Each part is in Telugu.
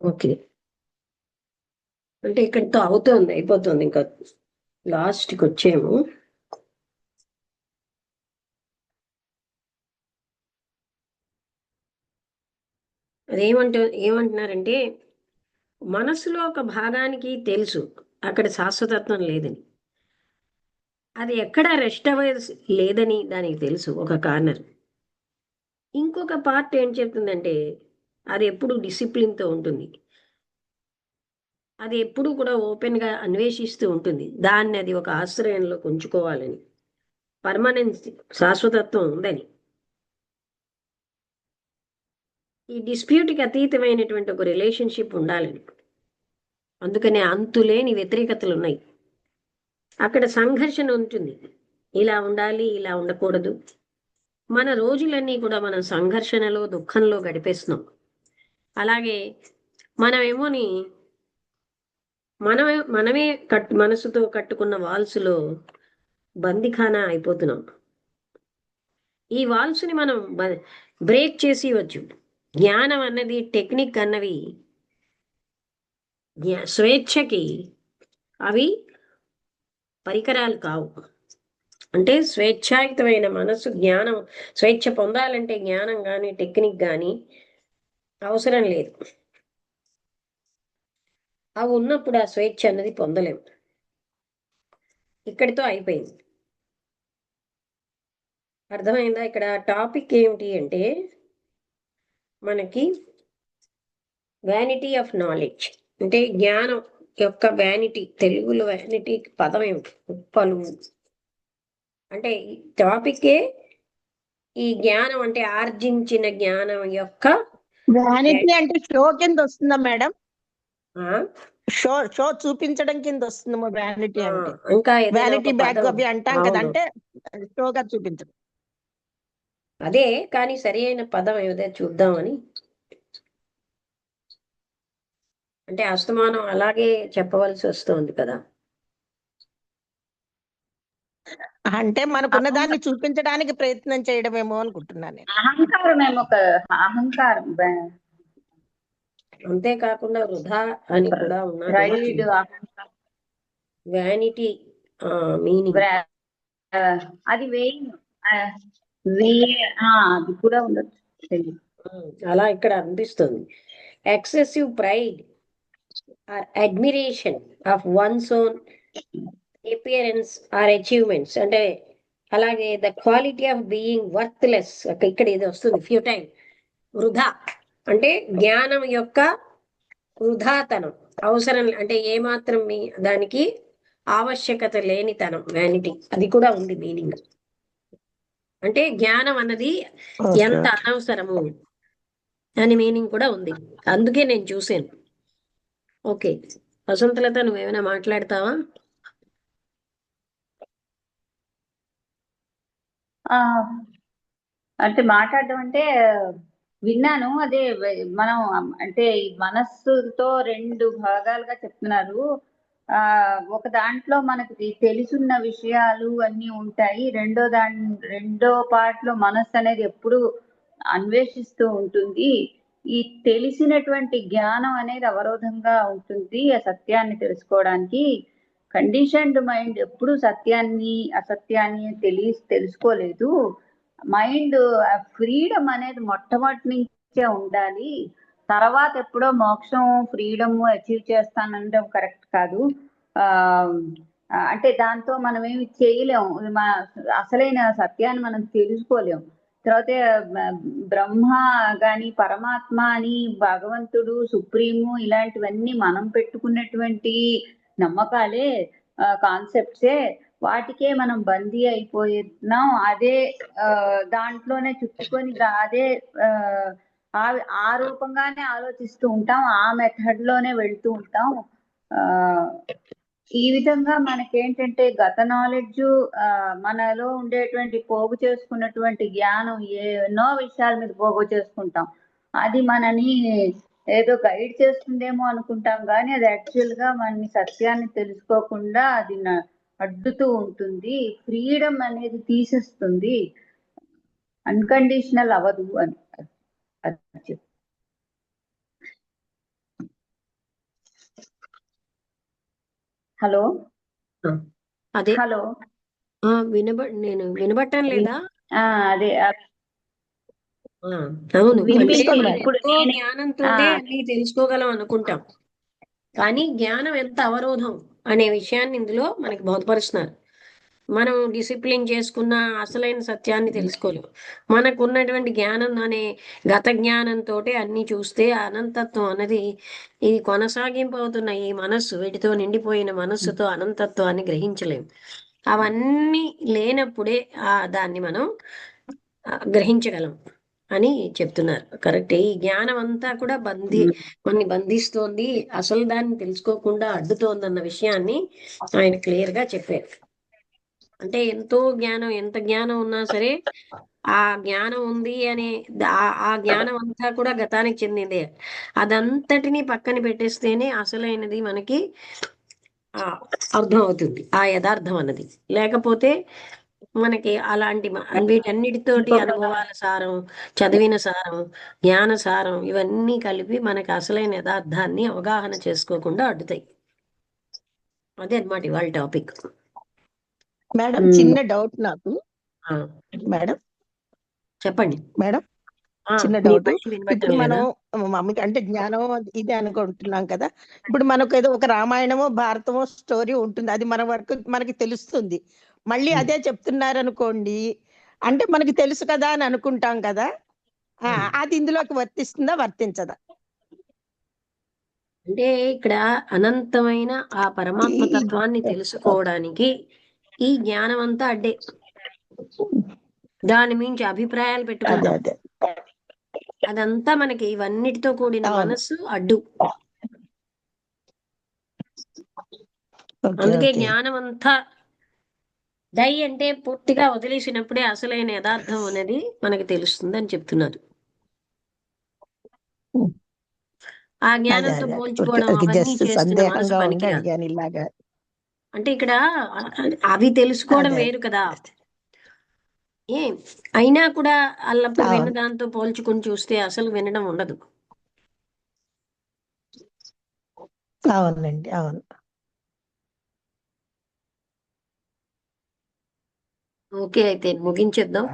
ఓకే. అంటే ఇక్కడితో అవుతుంది, అయిపోతుంది. ఇంకా లాస్ట్కి వచ్చేము. ఏమంటున్నారంటే మనసులో ఒక భాగానికి తెలుసు అక్కడ శాశ్వతత్వం లేదని, అది ఎక్కడ రెస్ట్ అవ్వదు లేదని దానికి తెలుసు ఒక కార్నర్. ఇంకొక పార్ట్ ఏం చెప్తుందంటే అది ఎప్పుడు డిసిప్లిన్తో ఉంటుంది, అది ఎప్పుడు కూడా ఓపెన్గా అన్వేషిస్తూ ఉంటుంది దాన్ని, అది ఒక ఆశ్రయంలో ఉంచుకోవాలని, పర్మనెన్స్ శాశ్వతత్వం ఉందని, ఈ డిస్ప్యూట్కి అతీతమైనటువంటి ఒక రిలేషన్షిప్ ఉండాలని. అందుకనే అంతులేని వ్యతిరేకతలు ఉన్నాయి, అక్కడ సంఘర్షణ ఉంటుంది. ఇలా ఉండాలి, ఇలా ఉండకూడదు. మన రోజులన్నీ కూడా మనం సంఘర్షణలో దుఃఖంలో గడిపేస్తున్నాం. అలాగే మనమేమోని మనమే మనసుతో కట్టుకున్న వాల్స్లో బందిఖానా అయిపోతున్నాం. ఈ వాల్స్ని మనం బ్రేక్ చేసి వచ్చు. జ్ఞానం అన్నది, టెక్నిక్ అన్నవి స్వేచ్ఛకి అవి పరికరాలు కావు. అంటే స్వేచ్ఛాయుతమైన మనసు జ్ఞానం, స్వేచ్ఛ పొందాలంటే జ్ఞానం కానీ టెక్నిక్ కానీ అవసరం లేదు. అవి ఉన్నప్పుడు ఆ స్వేచ్ఛ అన్నది పొందలేము. ఇక్కడితో అయిపోయింది. అర్థమైందా? ఇక్కడ టాపిక్ ఏమిటి అంటే మనకి వ్యానిటీ ఆఫ్ నాలెడ్జ్, అంటే జ్ఞానం యొక్క వ్యానిటీ. తెలుగులో వ్యానిటీ పదం ఏమిటి? ఉప్పలు. అంటే టాపికే ఈ జ్ఞానం, అంటే ఆర్జించిన జ్ఞానం యొక్క వ్యానిటీ అంటే షో కింద వస్తుందా మేడం? షో చూపించడం కింద వస్తుందమ్మా వ్యానిటీ అంటే. ఇంకా వ్యానిటీ బ్యాగ్ అవి అంటాం కదా, అంటే షోగా చూపించడం. అదే, కానీ సరి అయిన పదం ఏదో చూద్దామని. అంటే అస్తమానం అలాగే చెప్పవలసి వస్తుంది కదా. అంటే మనకున్న దాన్ని చూపించడానికి ప్రయత్నం చేయడమేమో అనుకుంటున్నాను నేను. అహంకారం ఏమో, ఒక అహంకారం. అంతేకాకుండా వృధా అని కూడా ఉన్నది. వ్యానిటీ మీనింగ్ అది అది కూడా ఉండొచ్చు. అలా ఇక్కడ అనిపిస్తుంది. Excessive pride or admiration of one's own appearance or achievements. అంటే అలాగే the quality of being worthless, ఇక్కడ ఇది వస్తుంది. ఫ్యూటైల్, వృధా. అంటే జ్ఞానం యొక్క వృధాతనం, అవసరం అంటే ఏమాత్రం దానికి ఆవశ్యకత లేనితనం, వ్యానిటీ. అది కూడా ఉంది మీనింగ్. అంటే జ్ఞానం అన్నది ఎంత అనవసరము అని మీనింగ్ కూడా ఉంది. అందుకే నేను చూసాను. ఓకే, వసంతలత నువ్వేమైనా మాట్లాడతావా? అంటే మాట్లాడడం అంటే విన్నాను. అదే మనం అంటే మనస్సుతో రెండు భాగాలుగా చెప్తున్నారు. ఒక దాంట్లో మనకి తెలుసున్న విషయాలు అన్నీ ఉంటాయి. రెండో పార్ట్ లో మనస్సు అనేది ఎప్పుడు అన్వేషిస్తూ ఉంటుంది. ఈ తెలిసినటువంటి జ్ఞానం అనేది అవరోధంగా ఉంటుంది ఆ సత్యాన్ని తెలుసుకోవడానికి. కండిషన్డ్ మైండ్ ఎప్పుడు సత్యాన్ని అసత్యాన్ని తెలుసుకోలేదు. మైండ్ ఫ్రీడమ్ అనేది మొట్టమొదటి నుంచే ఉండాలి. తర్వాత ఎప్పుడో మోక్షం ఫ్రీడమ్ అచీవ్ చేస్తానంటే కరెక్ట్ కాదు. అంటే దాంతో మనం ఏమి చేయలేము, అసలైన సత్యాన్ని మనం తెలుసుకోలేము. తర్వాత బ్రహ్మ గాని పరమాత్మ అని భగవంతుడు సుప్రీము ఇలాంటివన్నీ మనం పెట్టుకున్నటువంటి నమ్మకాలే, కాన్సెప్ట్సే. వాటికే మనం బందీ అయిపోతున్నాం. అదే దాంట్లోనే చుట్టుకొని అదే ఆ రూపంగానే ఆలోచిస్తూ ఉంటాం, ఆ మెథడ్ లోనే వెళ్తూ ఉంటాం. ఈ విధంగా మనకేంటంటే గత నాలెడ్జ్, మనలో ఉండేటువంటి పోగు చేసుకున్నటువంటి జ్ఞానం, ఎన్నో విషయాల మీద పోగు చేసుకుంటాం. అది మనని ఏదో గైడ్ చేస్తుందేమో అనుకుంటాం, కానీ అది యాక్చువల్ గా మన సత్యాన్ని తెలుసుకోకుండా అది అడ్డుతూ ఉంటుంది. ఫ్రీడమ్ అనేది తీసేస్తుంది, అన్కండిషనల్ అవ్వదు అని. హలో ఆ, అదే హలో నేను వినబట్టం లేదా? అదే ఆ, అవును. అంటే వినిపిస్తుంది. మనం ఇప్పుడు ఎంతో నేను జ్ఞానంతోటే అన్ని తెలుసుకోగలం అనుకుంటాం, కానీ జ్ఞానం ఎంత అవరోధం అనే విషయాన్ని ఇందులో మనకి బోధపరుస్తున్నారు. మనం డిసిప్లిన్ చేసుకున్న అసలైన సత్యాన్ని తెలుసుకోలేం. మనకు ఉన్నటువంటి జ్ఞానం అనే గత జ్ఞానంతో అన్ని చూస్తే అనంతత్వం అన్నది ఇది కొనసాగింపు అవుతున్న ఈ మనస్సు, వీటితో నిండిపోయిన మనస్సుతో అనంతత్వాన్ని గ్రహించలేం. అవన్నీ లేనప్పుడే దాన్ని మనం గ్రహించగలం అని చెప్తున్నారు. కరెక్ట్. ఈ జ్ఞానం అంతా కూడా మనని బంధిస్తోంది, అసలు దాన్ని తెలుసుకోకుండా అడ్డుతోంది అన్న విషయాన్ని ఆయన క్లియర్ గా చెప్పారు. అంటే ఎంతో జ్ఞానం, ఎంత జ్ఞానం ఉన్నా సరే ఆ జ్ఞానం ఉంది అనే ఆ జ్ఞానం అంతా కూడా గతానికి చెందిందే. అదంతటినీ పక్కన పెట్టేస్తేనే అసలైనది మనకి ఆ అర్థం అవుతుంది, ఆ యథార్థం అన్నది. లేకపోతే మనకి అలాంటి వీటన్నిటితోటి అనుభవాల సారం, చదివిన సారం, జ్ఞాన సారం ఇవన్నీ కలిపి మనకి అసలైన యథార్థాన్ని అవగాహన చేసుకోకుండా అడ్డుతాయి. అదే అన్నమాట ఇవాళ టాపిక్. మేడం చిన్న డౌట్ నాకు. మేడం చెప్పండి. మేడం ఆ, చిన్న మీ డౌట్. వాయిస్ వినబడటం ఇప్పుడు మనం లేదా? మమ్మీకి అంటే జ్ఞానం ఇది అనుకుంటున్నాం కదా. ఇప్పుడు మనకు ఏదో ఒక రామాయణమో భారతమో స్టోరీ ఉంటుంది, అది మన వరకు మనకి తెలుస్తుంది. మళ్ళీ అదే చెప్తున్నారు అనుకోండి, అంటే మనకి తెలుసు కదా అని అనుకుంటాం కదా. అది ఇందులోకి వర్తిస్తుందా వర్తించదా? అంటే ఇక్కడ అనంతమైన ఆ పరమాత్మ తత్వాన్ని తెలుసుకోవడానికి ఈ జ్ఞానం అంతా అడ్డే. దాని మించి అభిప్రాయాలు అదే పెట్టుకుంటాం, అదే అదంతా మనకి ఇవన్నిటితో కూడిన అవును. మనస్సు అడ్డు. ఓకే అందుకే ఓకే. జ్ఞానం అంతా దై అంటే పూర్తిగా వదిలేసినప్పుడే అసలైన యథార్థం అనేది మనకి తెలుస్తుంది అని చెప్తున్నారు. ఆ అదే జ్ఞానంతో అదే ఓకే. పోల్చుకోవడం అది అవన్నీ జస్ట్ చేస్తున్న మనసు సందేహంగా ఉండి పనికిరాదు. అడిగాను ఇలాగా. అంటే ఇక్కడ అవి తెలుసుకోవడం అదే వేరు కదా. అయినా కూడా అల్లప్పుడు విన్న అవును దాంతో పోల్చుకొని చూస్తే అసలు వినడం ఉండదు. అవునండి అవును. ఓకే, అయితే ముగించేద్దాం.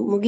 ముగి